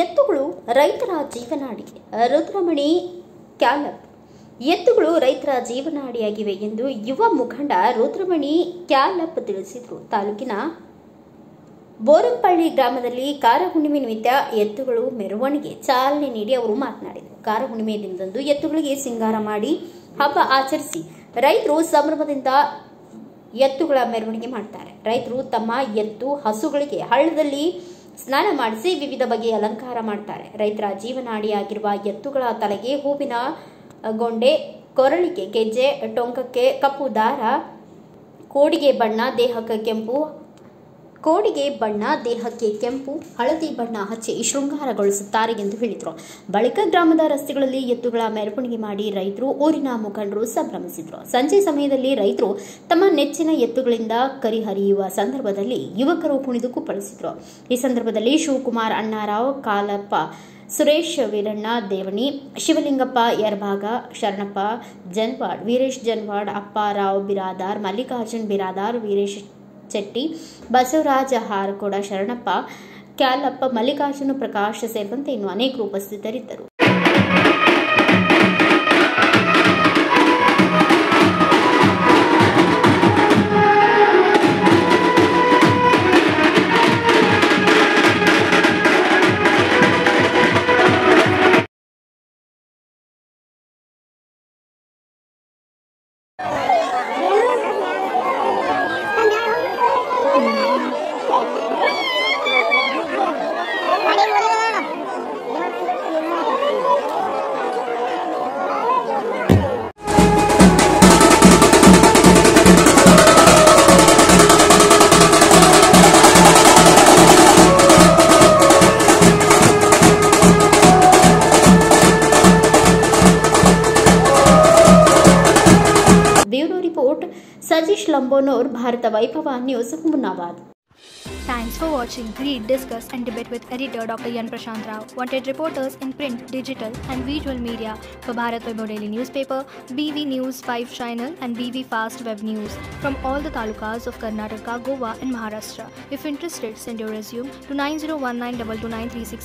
ಎತ್ತುಗಳು ರೈತರ ಜೀವನಾಡಿ. ರುದ್ರಮಣಿ ಕ್ಯಾಲಪ್. ಎತ್ತುಗಳು ರೈತರ ಜೀವನಾಡಿಯಾಗಿವೆ ಎಂದು ಯುವ ಮುಖಂಡ ರುದ್ರಮಣಿ ಕ್ಯಾಲಪ್ ತಿಳಿಸಿದರು. ತಾಲೂಕಿನ ಬೋರಂಪಳ್ಳಿ ಗ್ರಾಮದಲ್ಲಿ ಕಾರಹುಣ್ಣಿಮೆ ನಿಮಿತ್ತ ಎತ್ತುಗಳು ಮೆರವಣಿಗೆ ಚಾಲನೆ ನೀಡಿ ಅವರು ಮಾತನಾಡಿದರು. ಕಾರಹುಣ್ಣಿಮೆ ದಿನದಂದು ಎತ್ತುಗಳಿಗೆ ಸಿಂಗಾರ ಮಾಡಿ ಹಬ್ಬ ಆಚರಿಸಿ ರೈತರು ಸಂಭ್ರಮದಿಂದ ಎತ್ತುಗಳ ಮೆರವಣಿಗೆ ಮಾಡ್ತಾರೆ. ರೈತರು ತಮ್ಮ ಎತ್ತು ಹಸುಗಳಿಗೆ ಹಳ್ಳದಲ್ಲಿ ಸ್ನಾನ ಮಾಡಿಸಿ ವಿವಿಧ ಬಗೆಯ ಅಲಂಕಾರ ಮಾಡ್ತಾರೆ. ರೈತರ ಜೀವನಾಡಿಯಾಗಿರುವ ಎತ್ತುಗಳ ತಲೆಗೆ ಹೂವಿನ ಗೊಂಡೆ, ಕೊರಳಿಗೆ ಗೆಜ್ಜೆ, ಟೊಂಕಕ್ಕೆ ಕಪ್ಪು ದಾರ, ಕೋಡಿಗೆ ಬಣ್ಣ ದೇಹಕ್ಕೆ ಕೆಂಪು ಹಳದಿ ಬಣ್ಣ ಹಚ್ಚಿ ಶೃಂಗಾರಗೊಳಿಸುತ್ತಾರೆ ಎಂದು ಹೇಳಿದರು. ಬಳಿಕ ಗ್ರಾಮದ ರಸ್ತೆಗಳಲ್ಲಿ ಎತ್ತುಗಳ ಮೆರವಣಿಗೆ ಮಾಡಿ ರೈತರು, ಊರಿನ ಮುಖಂಡರು ಸಂಭ್ರಮಿಸಿದರು. ಸಂಜೆ ಸಮಯದಲ್ಲಿ ರೈತರು ತಮ್ಮ ನೆಚ್ಚಿನ ಎತ್ತುಗಳಿಂದ ಕರಿ ಹರಿಯುವ ಸಂದರ್ಭದಲ್ಲಿ ಯುವಕರು ಕುಣಿದು ಕುಪ್ಪಳಿಸಿದರು. ಈ ಸಂದರ್ಭದಲ್ಲಿ ಶಿವಕುಮಾರ್ ಅಣ್ಣಾರಾವ್, ಕಾಲಪ್ಪ, ಸುರೇಶ್ ವೀರಣ್ಣ ದೇವಣಿ, ಶಿವಲಿಂಗಪ್ಪ ಯರ್ಭಾಗ, ಶರಣಪ್ಪ ಜನ್ವಾಡ್, ವೀರೇಶ್ ಜನ್ವಾಡ್, ಅಪ್ಪಾರಾವ್ ಬಿರಾದಾರ್, ಮಲ್ಲಿಕಾರ್ಜುನ್ ಬಿರಾದಾರ್, ವೀರೇಶ್ ಚೆಟ್ಟಿ, ಬಸವರಾಜ ಹಾರಕೋಡ, ಶರಣಪ್ಪ ಕ್ಯಾಲಪ್ಪ, ಮಲ್ಲಿಕಾರ್ಜುನ ಪ್ರಕಾಶ್ ಸೇರಿದಂತೆ ಇನ್ನು ಅನೇಕರು ಉಪಸ್ಥಿತರಿದ್ದರು. Bureau report Sajish Lambonor, Bharat Vaibhav news, Humnabad. Thanks for watching. Read, discuss and debate with editor Dr. Yan Prashant Rao. Wanted reporters in print, digital and visual media for Bharat Vaibhav Daily Newspaper, BV News 5 Channel and BV Fast Web News from all the talukas of Karnataka, Goa and Maharashtra. If interested, send your resume to 9019229369.